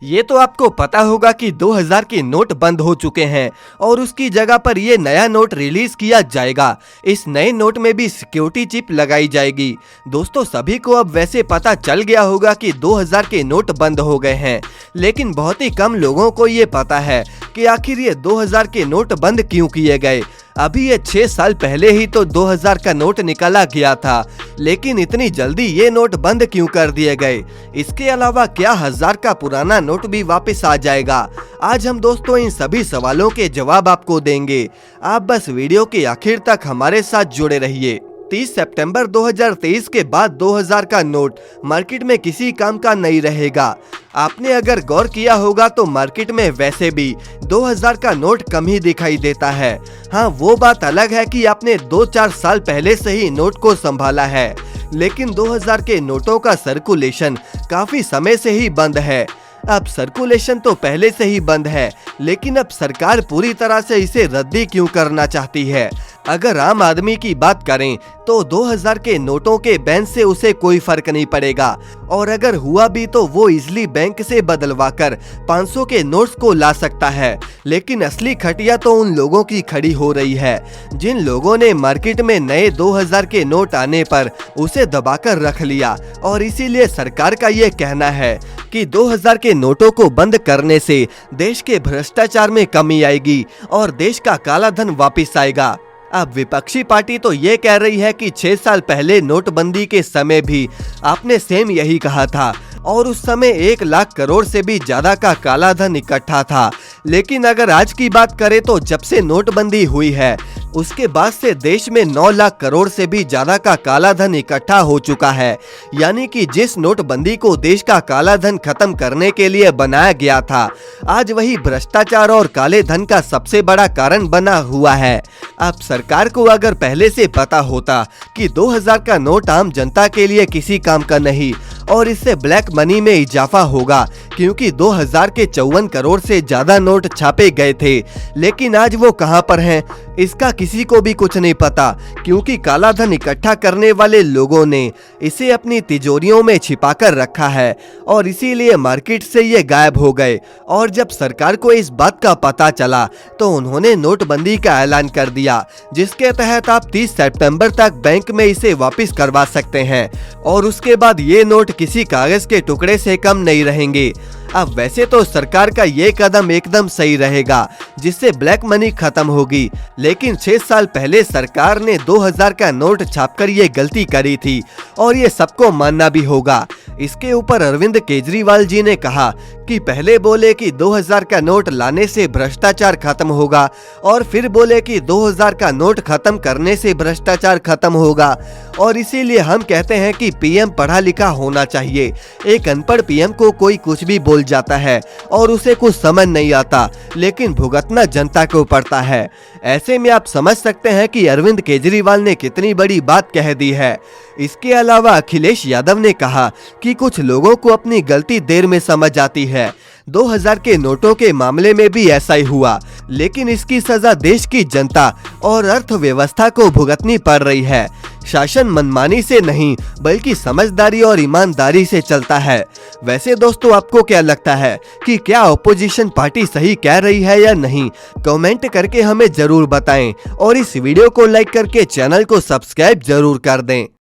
ये तो आपको पता होगा कि 2000 के नोट बंद हो चुके हैं और उसकी जगह पर ये नया नोट रिलीज किया जाएगा। इस नए नोट में भी सिक्योरिटी चिप लगाई जाएगी। दोस्तों, सभी को अब वैसे पता चल गया होगा कि 2000 के नोट बंद हो गए हैं, लेकिन बहुत ही कम लोगों को ये पता है कि आखिर ये 2000 के नोट बंद क्यों किए गए। अभी ये 6 साल पहले ही तो 2000 का नोट निकाला गया था, लेकिन इतनी जल्दी ये नोट बंद क्यों कर दिए गए। इसके अलावा क्या 1000 का पुराना नोट भी वापस आ जाएगा? आज हम दोस्तों इन सभी सवालों के जवाब आपको देंगे। आप बस वीडियो के आखिर तक हमारे साथ जुड़े रहिए। 30 सितंबर 2023 के बाद 2000 का नोट मार्केट में किसी काम का नहीं रहेगा। आपने अगर गौर किया होगा तो मार्केट में वैसे भी 2000 का नोट कम ही दिखाई देता है। हाँ, वो बात अलग है कि आपने 2-4 साल पहले से ही नोट को संभाला है, लेकिन 2000 के नोटों का सर्कुलेशन काफी समय से ही बंद है। अब सर्कुलेशन तो पहले से ही बंद है, लेकिन अब सरकार पूरी तरह से इसे रद्दी क्यों करना चाहती है? अगर आम आदमी की बात करें तो 2000 के नोटों के बैन से उसे कोई फर्क नहीं पड़ेगा, और अगर हुआ भी तो वो इजली बैंक से बदलवाकर 500 के नोट्स को ला सकता है। लेकिन असली खटिया तो उन लोगों की खड़ी हो रही है जिन लोगों ने मार्केट में नए 2000 के नोट आने पर उसे दबाकर रख लिया, और इसीलिए सरकार का ये कहना है कि 2000 के नोटों को बंद करने से देश के भ्रष्टाचार में कमी आएगी और देश का काला धन वापिस आएगा। अब विपक्षी पार्टी तो ये कह रही है कि 6 साल पहले नोटबंदी के समय भी आपने सेम यही कहा था, और उस समय 1 लाख करोड़ से भी ज्यादा का काला धन इकट्ठा था। लेकिन अगर आज की बात करें तो जब से नोटबंदी हुई है उसके बाद से देश में 9 लाख करोड़ से भी ज्यादा का काला धन इकट्ठा हो चुका है। यानी कि जिस नोटबंदी को देश का काला धन खत्म करने के लिए बनाया गया था, आज वही भ्रष्टाचार और काले धन का सबसे बड़ा कारण बना हुआ है। अब सरकार को अगर पहले से पता होता कि 2000 का नोट आम जनता के लिए किसी काम का नहीं और इससे ब्लैक मनी में इजाफा होगा, क्योंकि 2000 के 54 करोड़ से ज्यादा नोट छापे गए थे, लेकिन आज वो कहां पर हैं इसका किसी को भी कुछ नहीं पता, क्योंकि काला धन इकट्ठा करने वाले लोगों ने इसे अपनी तिजोरियों में छिपाकर रखा है और इसीलिए मार्केट से ये गायब हो गए। और जब सरकार को इस बात का पता चला तो उन्होंने नोटबंदी का ऐलान कर दिया, जिसके तहत आप 30 सितंबर तक बैंक में इसे वापस करवा सकते हैं, और उसके बाद ये नोट किसी कागज के टुकड़े से कम नहीं रहेंगे। अब वैसे तो सरकार का ये कदम एकदम सही रहेगा, जिससे ब्लैक मनी खत्म होगी, लेकिन 6 साल पहले सरकार ने 2000 का नोट छापकर ये गलती करी थी और ये सबको मानना भी होगा। इसके ऊपर अरविंद केजरीवाल जी ने कहा कि पहले बोले कि 2000 का नोट लाने से भ्रष्टाचार खत्म होगा, और फिर बोले कि 2000 का नोट खत्म करने से भ्रष्टाचार खत्म होगा, और इसीलिए हम कहते हैं कि पीएम पढ़ा लिखा होना चाहिए। एक अनपढ़ पीएम को कोई कुछ भी बोल जाता है और उसे कुछ समझ नहीं आता, लेकिन भुगतना जनता को पड़ता है। ऐसे में आप समझ सकते हैं कि अरविंद केजरीवाल ने कितनी बड़ी बात कह दी है। इसके अलावा अखिलेश यादव ने कहा कि कुछ लोगों को अपनी गलती देर में समझ आती है। 2000 के नोटों के मामले में भी ऐसा ही हुआ, लेकिन इसकी सजा देश की जनता और अर्थव्यवस्था को भुगतनी पड़ रही है। शासन मनमानी से नहीं बल्कि समझदारी और ईमानदारी से चलता है। वैसे दोस्तों, आपको क्या लगता है कि क्या ऑपोजिशन पार्टी सही कह रही है या नहीं? कमेंट करके हमें जरूर बताएं और इस वीडियो को लाइक करके चैनल को सब्सक्राइब जरूर कर दें।